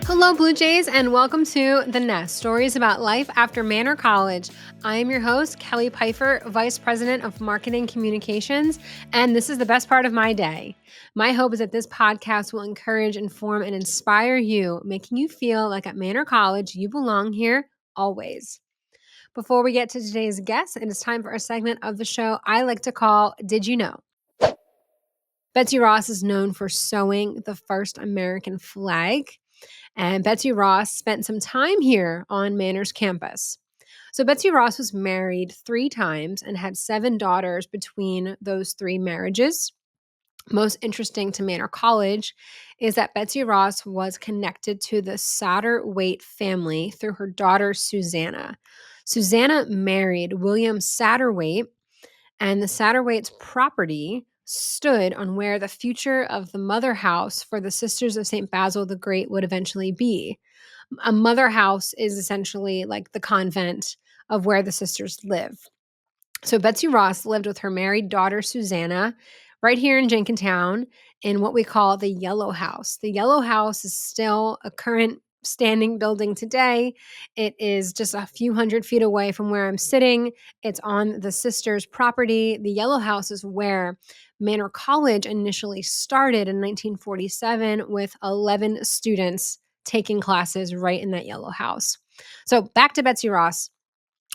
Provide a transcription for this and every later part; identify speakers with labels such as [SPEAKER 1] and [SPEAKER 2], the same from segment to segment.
[SPEAKER 1] Hello, Blue Jays, and welcome to The Nest, stories about life after Manor College. I am your host, Kelly Pfeiffer, Vice President of Marketing Communications, and this is the best part of my day. My hope is that this podcast will encourage, inform, and inspire you, making you feel like at Manor College you belong here always. Before we get to today's guest, it is time for a segment of the show I like to call Did You Know? Betsy Ross is known for sewing the first American flag. And Betsy Ross spent some time here on Manor's campus. So Betsy Ross was married 3 times and had 7 daughters between those 3 marriages. Most interesting to Manor College is that Betsy Ross was connected to the Satterwhite family through her daughter Susanna. Susanna married William Satterwhite, and the Satterwhite's property stood on where the future of the mother house for the Sisters of St. Basil the Great would eventually be. A mother house is essentially like the convent of where the sisters live. So Betsy Ross lived with her married daughter, Susanna, right here in Jenkintown in what we call the Yellow House. The Yellow House is still a current standing building today. It is just a few hundred feet away from where I'm sitting. It's on the sisters' property. The Yellow House is where Manor College initially started in 1947 with 11 students taking classes right in that Yellow House. So back to Betsy Ross.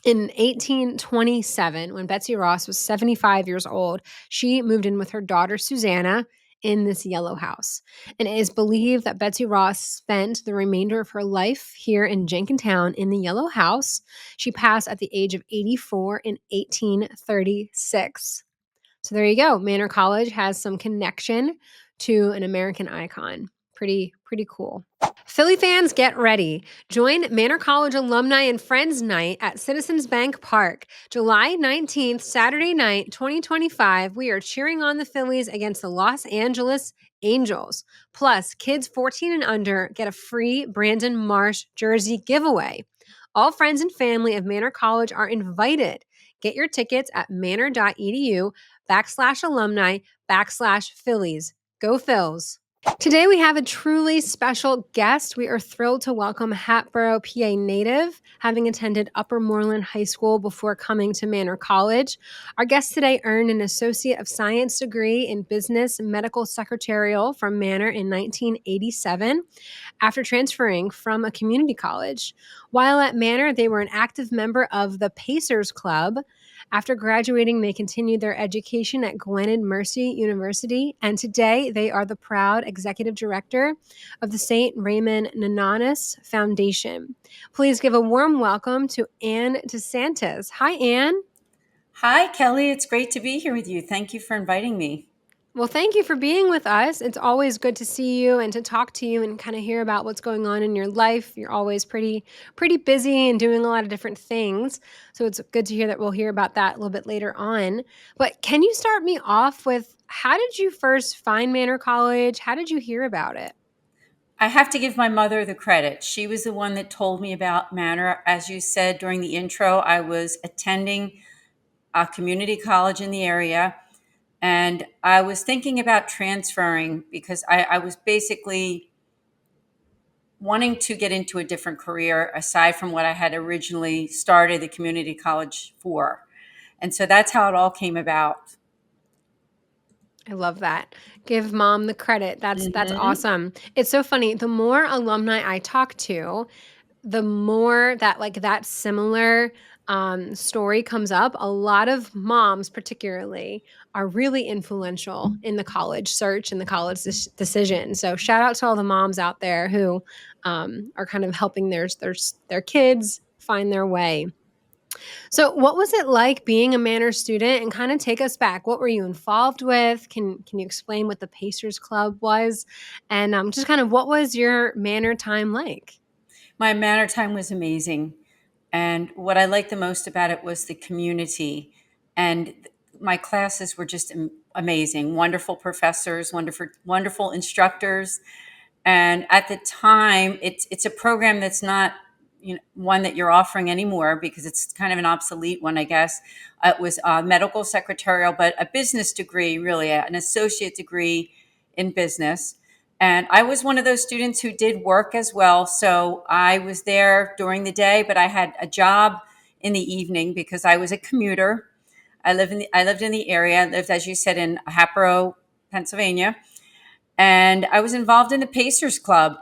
[SPEAKER 1] In 1827, when Betsy Ross was 75 years old, she moved in with her daughter Susanna in this Yellow House. And it is believed that Betsy Ross spent the remainder of her life here in Jenkintown in the Yellow House. She passed at the age of 84 in 1836. So there you go. Manor College has some connection to an American icon. Pretty cool. Philly fans, get ready. Join Manor College Alumni and Friends Night at Citizens Bank Park. July 19th, Saturday night, 2025. We are cheering on the Phillies against the Los Angeles Angels. Plus, kids 14 and under get a free Brandon Marsh jersey giveaway. All friends and family of Manor College are invited. Get your tickets at manor.edu/alumni/Phillies. Go Phils. Today we have a truly special guest. We are thrilled to welcome Hatboro, PA native, having attended Upper Moreland High School before coming to Manor College. Our guest today earned an Associate of Science degree in Business Medical Secretarial from Manor in 1987 after transferring from a community college. While at Manor, they were an active member of the Pacers Club. After graduating, they continued their education at Gwynedd Mercy University, and today they are the proud executive director of the St. Raymond Nonnatus Foundation. Please give a warm welcome to Ann DeSantis. Hi, Ann.
[SPEAKER 2] Hi, Kelly. It's great to be here with you. Thank you for inviting me.
[SPEAKER 1] Well, thank you for being with us. It's always good to see you and to talk to you and kind of hear about what's going on in your life. You're always pretty busy and doing a lot of different things. So it's good to hear that we'll hear about that a little bit later on. But can you start me off with how did you first find Manor College? How did you hear about it?
[SPEAKER 2] I have to give my mother the credit. She was the one that told me about Manor. As you said during the intro, I was attending a community college in the area, and I was thinking about transferring because I was basically wanting to get into a different career aside from what I had originally started the community college for. And so that's how it all came about.
[SPEAKER 1] I love that. Give mom the credit. That's
[SPEAKER 2] Mhm.
[SPEAKER 1] awesome. It's so funny. The more alumni I talk to, the more that that similar story comes up. A lot of moms, particularly, are really influential in the college search and the college decision. So shout out to all the moms out there who are kind of helping their kids find their way. So what was it like being a Manor student, and kind of take us back? What were you involved with? Can you explain what the Pacers Club was? And just kind of what was your Manor time like?
[SPEAKER 2] My Manor time was amazing. And what I liked the most about it was the community. And my classes were just amazing. Wonderful professors, wonderful instructors. And at the time, it's a program that's not one that you're offering anymore because it's kind of an obsolete one, I guess. It was a medical secretarial, but a business degree, really, an associate degree in business. And I was one of those students who did work as well. So I was there during the day, but I had a job in the evening because I was a commuter. I lived in the area. I lived, as you said, in Hatboro, Pennsylvania, and I was involved in the Pacers Club.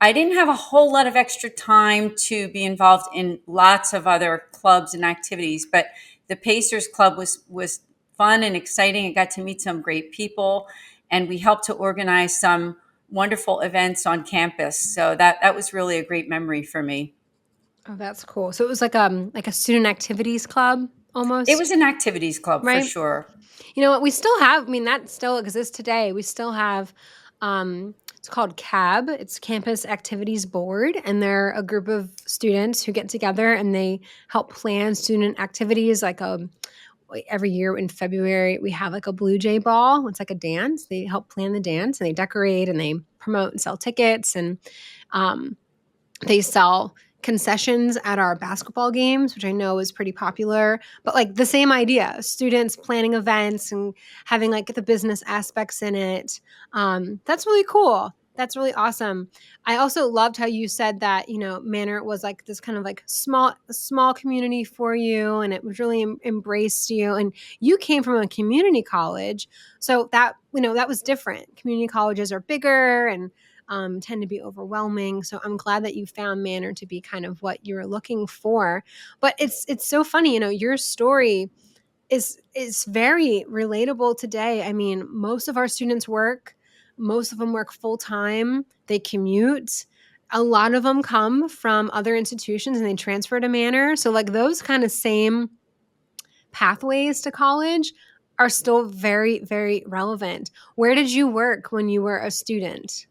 [SPEAKER 2] I didn't have a whole lot of extra time to be involved in lots of other clubs and activities, but the Pacers Club was fun and exciting. I got to meet some great people, and we helped to organize some wonderful events on campus. So that was really a great memory for me.
[SPEAKER 1] Oh, that's cool. So it was like a student activities club
[SPEAKER 2] It
[SPEAKER 1] almost,
[SPEAKER 2] was an activities club for
[SPEAKER 1] right?
[SPEAKER 2] sure.
[SPEAKER 1] You know what? We still have, I mean, that still exists today. We still have, it's called CAB, it's Campus Activities Board, and they're a group of students who get together and they help plan student activities. Like every year in February, we have like a Blue Jay Ball. It's like a dance. They help plan the dance and they decorate and they promote and sell tickets. And um, they sell concessions at our basketball games, which I know is pretty popular, but like the same idea, students planning events and having like the business aspects in it. That's really cool. That's really awesome. I also loved how you said that, Manor was like this kind of like small community for you and it was really embraced you. And you came from a community college. So that was different. Community colleges are bigger and tend to be overwhelming. So I'm glad that you found Manor to be kind of what you were looking for. But it's so funny, your story is very relatable today. I mean, most of our students work, most of them work full time, they commute. A lot of them come from other institutions and they transfer to Manor. So like those kind of same pathways to college are still very, very relevant. Where did you work when you were a student?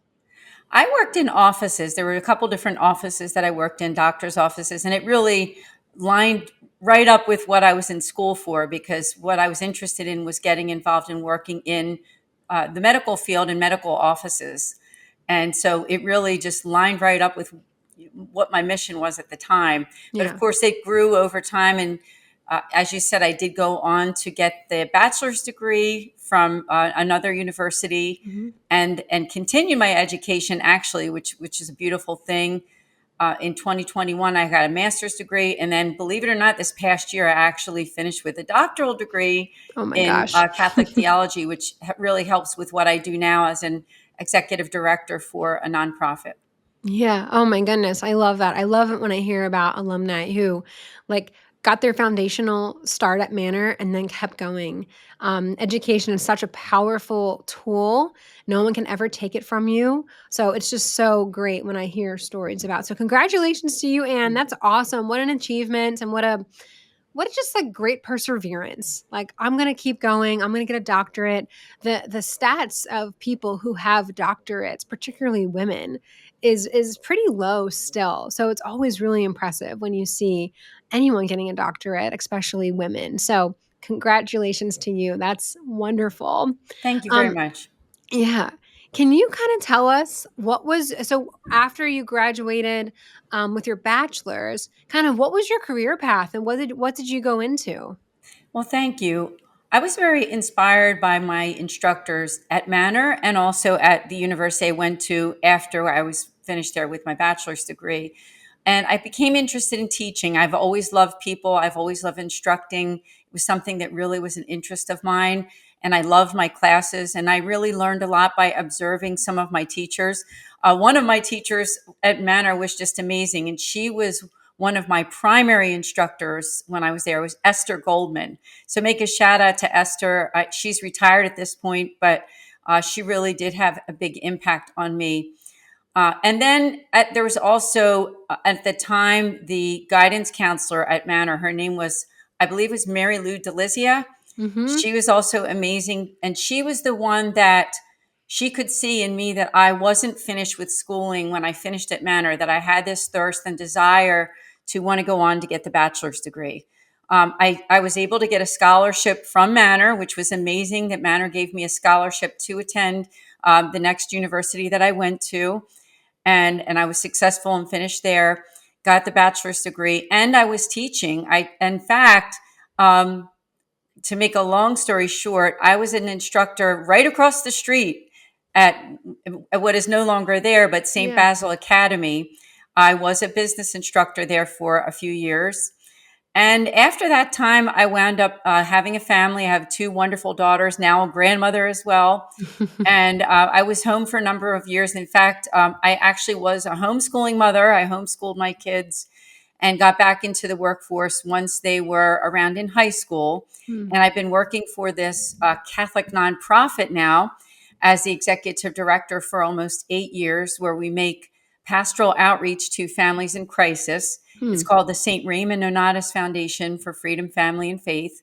[SPEAKER 2] I worked in offices. There were a couple different offices that I worked in, doctors' offices, and it really lined right up with what I was in school for because what I was interested in was getting involved in working in the medical field and medical offices. And so it really just lined right up with what my mission was at the time. But of
[SPEAKER 1] Yeah.
[SPEAKER 2] course, it grew over time. And as you said, I did go on to get the bachelor's degree from another university
[SPEAKER 1] Mhm.
[SPEAKER 2] and continue my education actually, which is a beautiful thing. In 2021, I got a master's degree, and then, believe it or not, this past year I actually finished with a doctoral degree
[SPEAKER 1] Oh my
[SPEAKER 2] in
[SPEAKER 1] gosh.
[SPEAKER 2] Catholic theology, which really helps with what I do now as an executive director for a nonprofit.
[SPEAKER 1] Yeah. Oh my goodness. I love that. I love it when I hear about alumni who like got their foundational start at Manor and then kept going. Education is such a powerful tool. No one can ever take it from you. So it's just so great when I hear stories about. So congratulations to you, Anne. That's awesome. What an achievement and what is just like great perseverance. Like I'm going to keep going. I'm going to get a doctorate. The stats of people who have doctorates, particularly women, is pretty low still. So it's always really impressive when you see anyone getting a doctorate, especially women. So congratulations to you. That's wonderful.
[SPEAKER 2] Thank you very
[SPEAKER 1] Um
[SPEAKER 2] much.
[SPEAKER 1] yeah. Can you kind of tell us what was so after you graduated with your bachelor's, kind of what was your career path and what did you go into?
[SPEAKER 2] Well, thank you. I was very inspired by my instructors at Manor and also at the university I went to after I was finished there with my bachelor's degree. And I became interested in teaching. I've always loved people. I've always loved instructing. It was something that really was an interest of mine. And I loved my classes. And I really learned a lot by observing some of my teachers. One of my teachers at Manor was just amazing. And she was one of my primary instructors when I was there was Esther Goldman. So make a shout out to Esther. She's retired at this point, but she really did have a big impact on me. And then there was also at the time the guidance counselor at Manor. Her name was, I believe, was Mary Lou Delizia.
[SPEAKER 1] Mhm.
[SPEAKER 2] She was also amazing, and she was the one that she could see in me that I wasn't finished with schooling when I finished at Manor. That I had this thirst and desire to want to go on to get the bachelor's degree. I was able to get a scholarship from Manor, which was amazing. That Manor gave me a scholarship to attend the next university that I went to and I was successful and finished there. Got the bachelor's degree, and I was teaching. In fact, to make a long story short, I was an instructor right across the street at what is no longer there, but St.
[SPEAKER 1] Yeah.
[SPEAKER 2] Basil Academy. I was a business instructor there for a few years. And after that time, I wound up having a family. I have two wonderful daughters, now a grandmother as well. And I was home for a number of years. In fact, I actually was a homeschooling mother. I homeschooled my kids and got back into the workforce once they were around in high school.
[SPEAKER 1] Hmm.
[SPEAKER 2] And I've been working for this Catholic nonprofit now as the executive director for almost 8 years, where we make pastoral outreach to families in crisis.
[SPEAKER 1] Hmm.
[SPEAKER 2] It's called the St. Raymond Nonnatus Foundation for Freedom, Family, and Faith.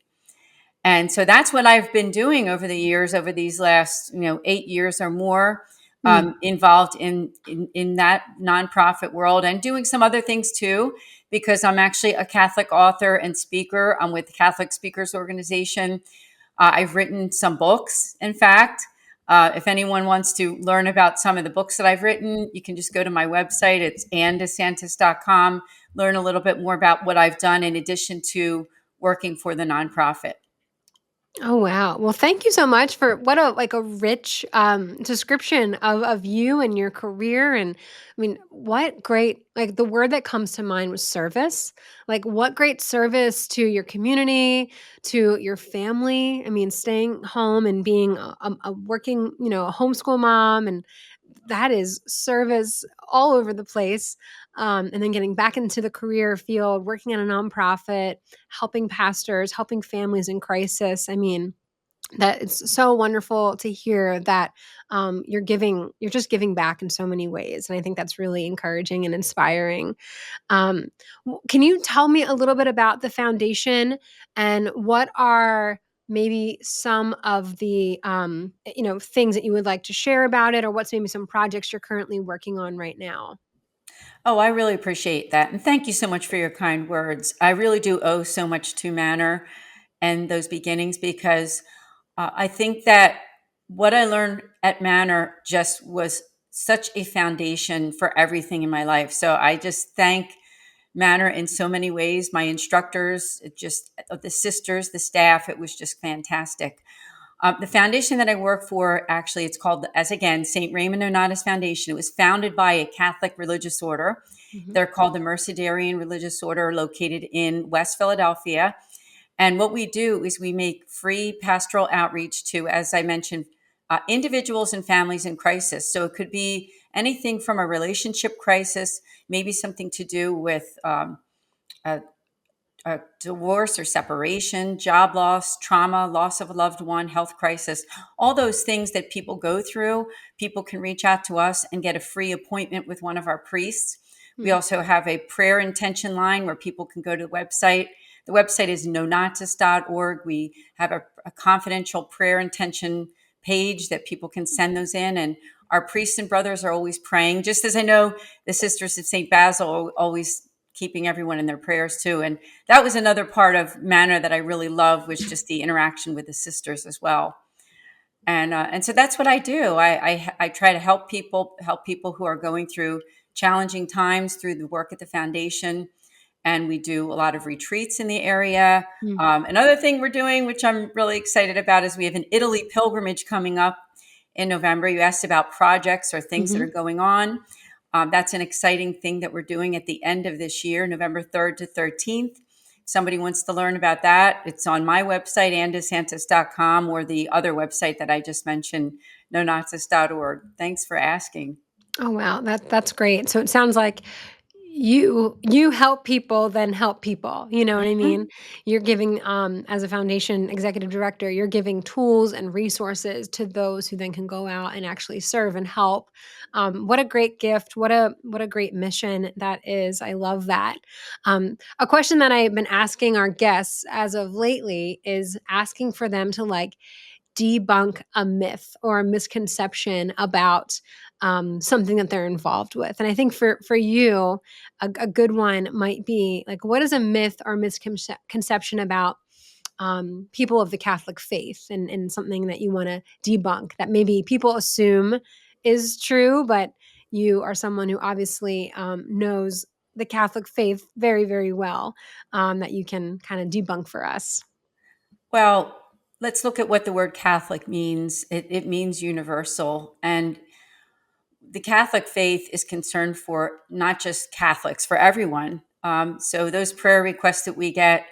[SPEAKER 2] And so that's what I've been doing over the years, over these last 8 years or more,
[SPEAKER 1] Hmm.
[SPEAKER 2] involved in that nonprofit world and doing some other things too, because I'm actually a Catholic author and speaker. I'm with the Catholic Speakers Organization. I've written some books, in fact. If anyone wants to learn about some of the books that I've written, you can just go to my website. It's andesantis.com. Learn a little bit more about what I've done in addition to working for the nonprofit.
[SPEAKER 1] Oh wow. Well, thank you so much for what a rich description of you and your career. And I mean, what great, like, the word that comes to mind was service. Like, what great service to your community, to your family. I mean, staying home and being a working, a homeschool mom, and that is service all over the place. And then getting back into the career field, working at a nonprofit, helping pastors, helping families in crisis. I mean, that it's so wonderful to hear that you're just giving back in so many ways. And I think that's really encouraging and inspiring. Can you tell me a little bit about the foundation and what are maybe some of the things that you would like to share about it, or what's maybe some projects you're currently working on right now?
[SPEAKER 2] Oh, I really appreciate that. And thank you so much for your kind words. I really do owe so much to Manor and those beginnings, because I think that what I learned at Manor just was such a foundation for everything in my life. So I just thank Manor in so many ways. My instructors, the sisters, the staff, it was just fantastic. The foundation that I work for, actually, it's called, as again, St. Raymond Nonnatus Foundation. It was founded by a Catholic religious order.
[SPEAKER 1] Mhm.
[SPEAKER 2] They're called the Mercedarian Religious Order, located in West Philadelphia. And what we do is we make free pastoral outreach to, as I mentioned, individuals and families in crisis. So it could be anything from a relationship crisis, maybe something to do with a divorce or separation, job loss, trauma, loss of a loved one, health crisis, all those things that people go through. People can reach out to us and get a free appointment with one of our priests. We
[SPEAKER 1] Mm.
[SPEAKER 2] also have a prayer intention line where people can go to the website. The website is nonnatus.org. We have a confidential prayer intention page that people can send those in. And our priests and brothers are always praying, just as I know the sisters at St. Basil are always keeping everyone in their prayers too. And that was another part of Manor that I really love, was just the interaction with the sisters as well. And so that's what I do. I try to help people who are going through challenging times through the work at the foundation. And we do a lot of retreats in the area.
[SPEAKER 1] Mm.
[SPEAKER 2] Another thing we're doing, which I'm really excited about, is we have an Italy pilgrimage coming up in November. You asked about projects or things that are
[SPEAKER 1] Mhm.
[SPEAKER 2] going on. That's an exciting thing that we're doing at the end of this year, November 3rd to 13th. Somebody wants to learn about that, it's on my website, andesantis.com, or the other website that I just mentioned, nonnatus.org. Thanks for asking.
[SPEAKER 1] Oh wow, that's great. So it sounds like you help people, then help people. You know what I mean?
[SPEAKER 2] Mhm.
[SPEAKER 1] You're giving, as a foundation executive director, you're giving tools and resources to those who then can go out and actually serve and help. What a great gift! What a great mission that is. I love that. A question that I've been asking our guests as of lately is asking for them to, like, debunk a myth or a misconception about something that they're involved with. And I think for you, a good one might be like, what is a myth or misconception about people of the Catholic faith, and something that you want to debunk that maybe people assume is true, but you are someone who obviously knows the Catholic faith very, very well, that you can kind of debunk for us.
[SPEAKER 2] Well, let's look at what the word Catholic means. It means universal. And the Catholic faith is concerned for not just Catholics, for everyone. So those prayer requests that we get,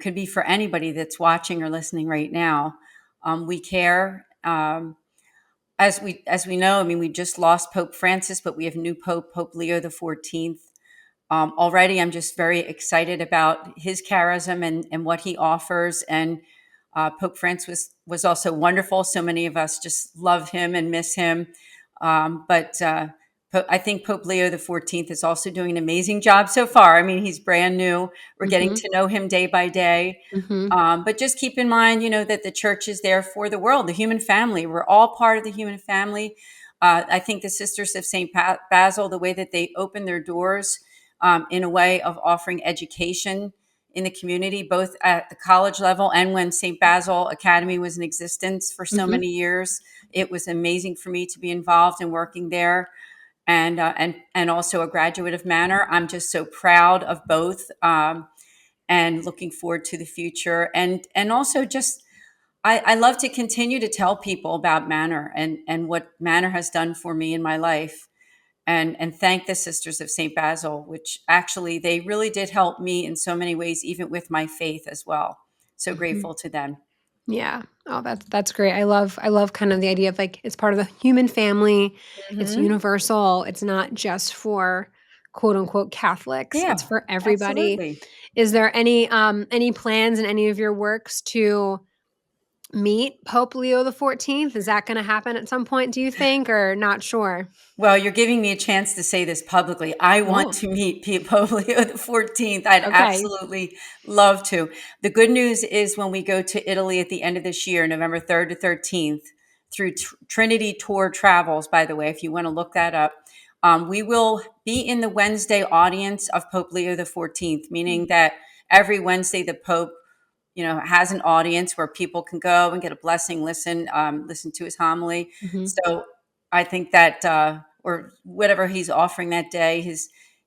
[SPEAKER 2] could be for anybody that's watching or listening right now. We care. As we know, I mean, we just lost Pope Francis, but we have new Pope, Pope Leo the 14th. Already, I'm just very excited about his charism and what he offers. And Pope Francis was also wonderful. So many of us just love him and miss him. But I think Pope Leo the 14th is also doing an amazing job so far. I mean, he's brand new. We're getting to know him day by day. But just keep in mind, that the church is there for the world, the human family. We're all part of the human family. I think the Sisters of St. Basil, the way that they open their doors in a way of offering education in the community, both at the college level and when St. Basil Academy was in existence for so many years. It was amazing for me to be involved in working there, and also a graduate of Manor. I'm just so proud of both, and looking forward to the future. And also just I love to continue to tell people about Manor and what Manor has done for me in my life. And thank the Sisters of St. Basil, which actually they really did help me in so many ways, even with my faith as well. So grateful to them.
[SPEAKER 1] Yeah. Oh, that's great. I love kind of the idea of like it's part of the human family. It's
[SPEAKER 2] Hmm.
[SPEAKER 1] universal. It's not just for quote unquote Catholics. It's
[SPEAKER 2] Yeah,
[SPEAKER 1] for everybody.
[SPEAKER 2] absolutely.
[SPEAKER 1] Is there any plans in any of your works to meet Pope Leo the 14th? Is that going to happen at some point, do you think, or not sure?
[SPEAKER 2] Well, you're giving me a chance to say this publicly. I want
[SPEAKER 1] Oh,
[SPEAKER 2] to meet Pope Leo the 14th. I'd
[SPEAKER 1] okay.
[SPEAKER 2] absolutely love to. The good news is when we go to Italy at the end of this year, November 3rd to 13th, through Trinity Tour Travels, by the way, if you want to look that up, we will be in the Wednesday audience of Pope Leo the 14th, meaning that every Wednesday the Pope has an audience where people can go and get a blessing, listen to his homily.
[SPEAKER 1] Mm-hmm.
[SPEAKER 2] So I think that, or whatever he's offering that day,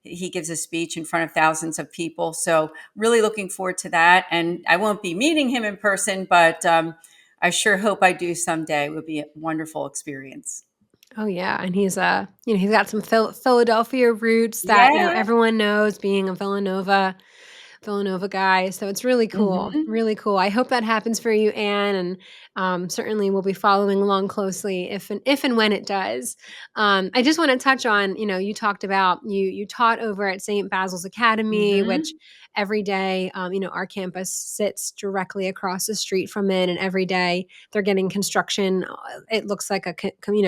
[SPEAKER 2] he gives a speech in front of thousands of people. So really looking forward to that. And I won't be meeting him in person, but I sure hope I do someday. It would be a wonderful experience.
[SPEAKER 1] Oh yeah, and he's got some Philadelphia roots that
[SPEAKER 2] Yeah.
[SPEAKER 1] everyone knows, being a Villanova guy. So it's really cool,
[SPEAKER 2] Hmm.
[SPEAKER 1] really cool. I hope that happens for you, Anne, and certainly we'll be following along closely if and when it does. I just want to touch on, you talked about you taught over at St. Basil's Academy, which
[SPEAKER 2] Hmm.
[SPEAKER 1] every day, our campus sits directly across the street from it, and every day they're getting construction. It looks like a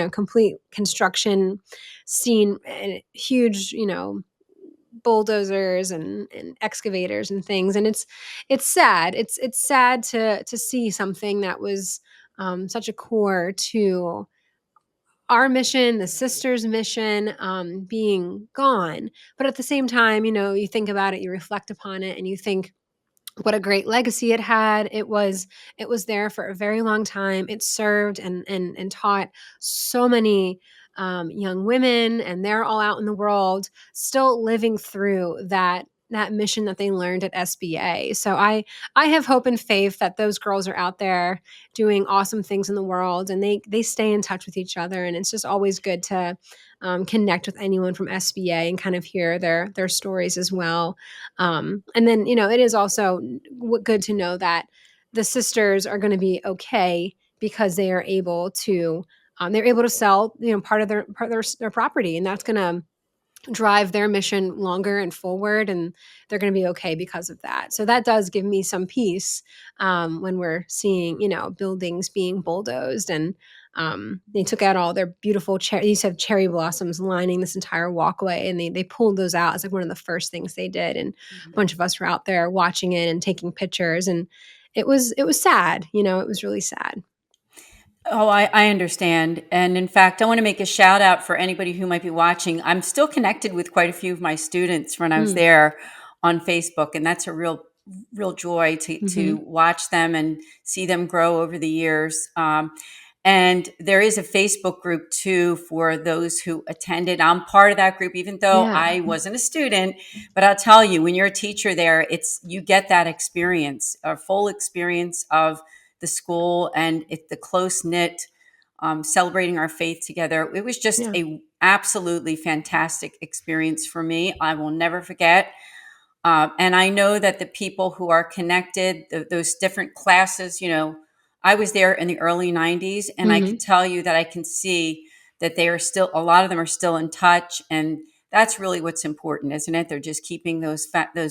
[SPEAKER 1] complete construction scene, and huge, bulldozers and excavators and things, and it's sad. It's sad to see something that was such a core to our mission, the sisters' mission, being gone. But at the same time, you think about it, you reflect upon it, and you think what a great legacy it had. It was there for a very long time. It served and taught so many young women, and they're all out in the world still living through that mission that they learned at SBA. So I have hope and faith that those girls are out there doing awesome things in the world, and they stay in touch with each other. And it's just always good to connect with anyone from SBA and kind of hear their stories as well. And then, it is also good to know that the sisters are going to be okay because they're able to sell, part of their property, and that's going to drive their mission longer and forward, and they're going to be okay because of that. So that does give me some peace when we're seeing, buildings being bulldozed, and they took out all their beautiful cherry. You said cherry blossoms lining this entire walkway, and they pulled those out. It's like one of the first things they did, and a bunch of us were out there watching it and taking pictures, and it was sad. It was really sad.
[SPEAKER 2] Oh, I understand. And in fact, I want to make a shout out for anybody who might be watching. I'm still connected with quite a few of my students when I was
[SPEAKER 1] Mm.
[SPEAKER 2] there on Facebook. And that's a real joy to
[SPEAKER 1] Hmm.
[SPEAKER 2] watch them and see them grow over the years. And there is a Facebook group too for those who attended. I'm part of that group, even though
[SPEAKER 1] Yeah.
[SPEAKER 2] I wasn't a student. But I'll tell you, when you're a teacher there, you get that experience, a full experience of the school and the close knit, celebrating our faith together. It was just
[SPEAKER 1] Yeah.
[SPEAKER 2] a absolutely fantastic experience for me. I will never forget. And I know that the people who are connected, those different classes, I was there in the early 90s, and I
[SPEAKER 1] Mm-hmm.
[SPEAKER 2] can tell you that I can see that they are still, a lot of them are still in touch. And that's really what's important, isn't it? They're just keeping those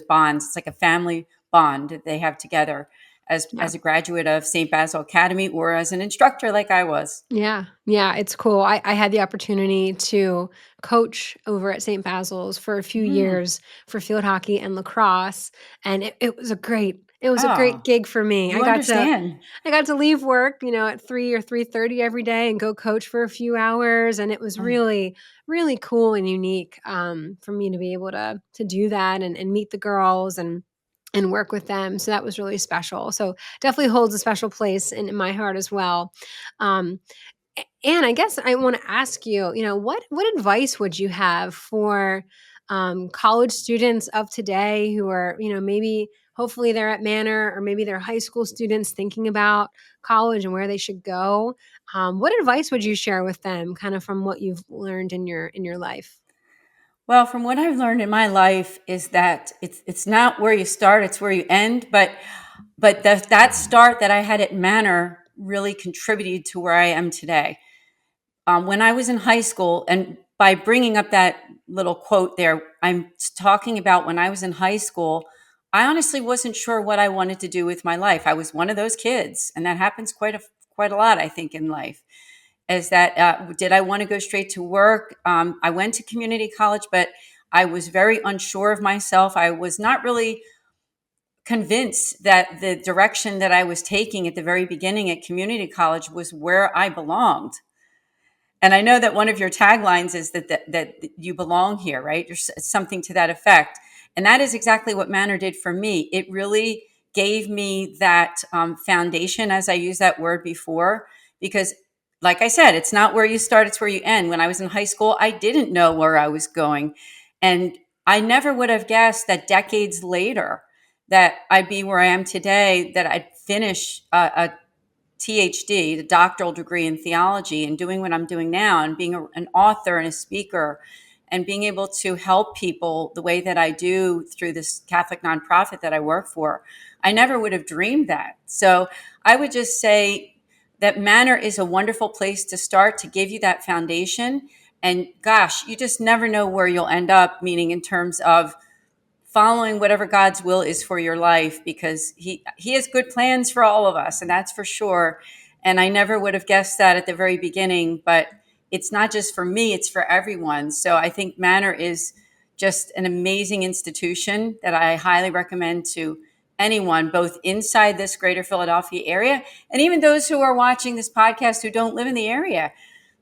[SPEAKER 2] bonds. It's like a family bond that they have together
[SPEAKER 1] Yeah.
[SPEAKER 2] as a graduate of St. Basil Academy or as an instructor like I was.
[SPEAKER 1] Yeah, yeah, it's cool. I had the opportunity to coach over at St. Basil's for a few
[SPEAKER 2] Mm.
[SPEAKER 1] years for field hockey and lacrosse, and it was a great
[SPEAKER 2] Oh,
[SPEAKER 1] gig for me.
[SPEAKER 2] you understand.
[SPEAKER 1] I got to leave work, at 3 or 3:30 every day and go coach for a few hours, and it was
[SPEAKER 2] Oh,
[SPEAKER 1] really, really cool and unique, for me to be able to do that and meet the girls and work with them. So that was really special. So definitely holds a special place in my heart as well. Um, and I guess I want to ask you, what advice would you have for college students of today who are, maybe hopefully they're at Manor or maybe they're high school students thinking about college and where they should go. What advice would you share with them, kind of from what you've learned in your life?
[SPEAKER 2] well, from what I've learned in my life is that it's not where you start, it's where you end. But that start that I had at Manor really contributed to where I am today. When I was in high school, and by bringing up that little quote there, I'm talking about when I was in high school. I honestly wasn't sure what I wanted to do with my life. I was one of those kids, and that happens quite a lot, I think, in life. Is that did I want to go straight to work? I went to community college, but I was very unsure of myself. I was not really convinced that the direction that I was taking at the very beginning at community college was where I belonged. And I know that one of your taglines is that you belong here, right? There's something to that effect. And that is exactly what Manor did for me. It really gave me that foundation, as I used that word before, because like I said, it's not where you start, it's where you end. When I was in high school, I didn't know where I was going. And I never would have guessed that decades later that I'd be where I am today, that I'd finish a THD, the doctoral degree in theology, and doing what I'm doing now, and being an author and a speaker, and being able to help people the way that I do through this Catholic nonprofit that I work for. I never would have dreamed that. So I would just say that Manor is a wonderful place to start to give you that foundation. And gosh, you just never know where you'll end up, meaning in terms of following whatever God's will is for your life, because he has good plans for all of us, and that's for sure. And I never would have guessed that at the very beginning, but it's not just for me, it's for everyone. So I think Manor is just an amazing institution that I highly recommend to anyone, both inside this greater Philadelphia area and even those who are watching this podcast who don't live in the area.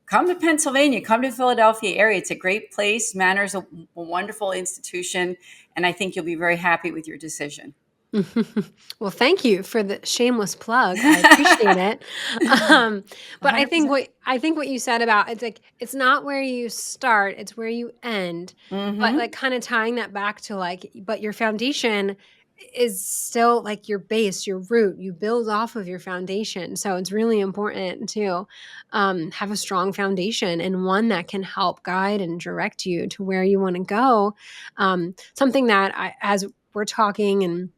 [SPEAKER 2] Come to Pennsylvania, come to the Philadelphia area. It's a great place. Manor is a wonderful institution, and I think you'll be very happy with your decision.
[SPEAKER 1] Well, thank you for the shameless plug. I appreciate it. Um, but I think
[SPEAKER 2] 100%.
[SPEAKER 1] what you said about it's like it's not where you start, it's where you end. But like
[SPEAKER 2] Mm-hmm.
[SPEAKER 1] kind of tying that back to but your foundation is still like your base, your root. You build off of your foundation. So it's really important to have a strong foundation and one that can help guide and direct you to where you want to go. Something that as we're talking and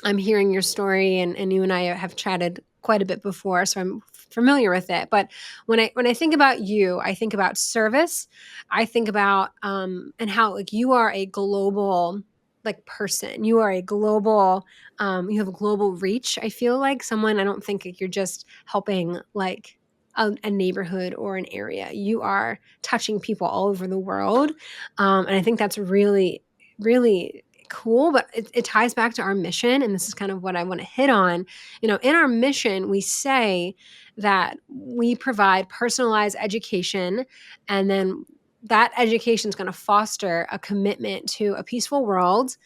[SPEAKER 1] I'm hearing your story and you and I have chatted quite a bit before, so I'm familiar with it. But when I think about you, I think about service. I think about and how like you are a global like person. You are a global you have a global reach. I feel like someone I don't think like, you're just helping like a neighborhood or an area. You are touching people all over the world. And I think that's really, really cool, but it ties back to our mission. And this is kind of what I want to hit on. In our mission, we say that we provide personalized education, and then that education is going to foster a commitment to a peaceful world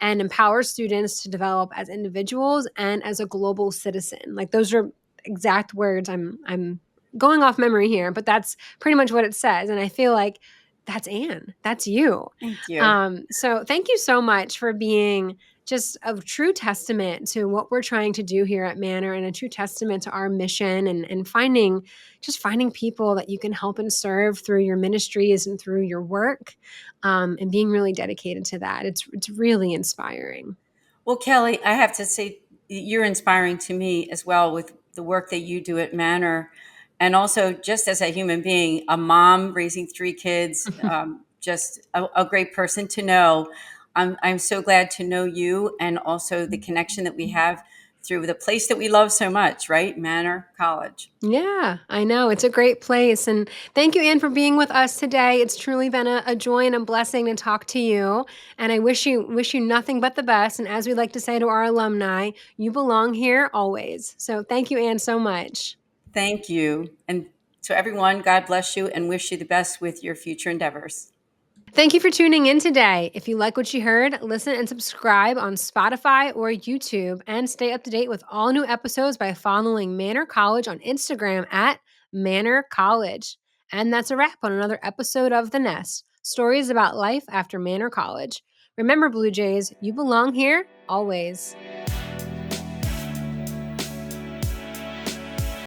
[SPEAKER 1] and empower students to develop as individuals and as a global citizen. Like those are exact words. I'm going off memory here, but that's pretty much what it says. And I feel like that's Anne. That's you.
[SPEAKER 2] Thank you.
[SPEAKER 1] So thank you so much for being just a true testament to what we're trying to do here at Manor, and a true testament to our mission, and finding people that you can help and serve through your ministries and through your work, and being really dedicated to that. It's really inspiring.
[SPEAKER 2] Well, Kelly, I have to say you're inspiring to me as well with the work that you do at Manor. And also, just as a human being, a mom raising three kids, just a great person to know. I'm so glad to know you, and also the connection that we have through the place that we love so much, right? Manor College.
[SPEAKER 1] Yeah, I know. It's a great place. And thank you, Anne, for being with us today. It's truly been a joy and a blessing to talk to you. And I wish you nothing but the best. And as we like to say to our alumni, you belong here always. So thank you, Anne, so much.
[SPEAKER 2] Thank you. And to everyone, God bless you and wish you the best with your future endeavors.
[SPEAKER 1] Thank you for tuning in today. If you like what you heard, listen and subscribe on Spotify or YouTube, and stay up to date with all new episodes by following Manor College on Instagram at Manor College. And that's a wrap on another episode of The Nest, stories about life after Manor College. Remember, Blue Jays, you belong here always.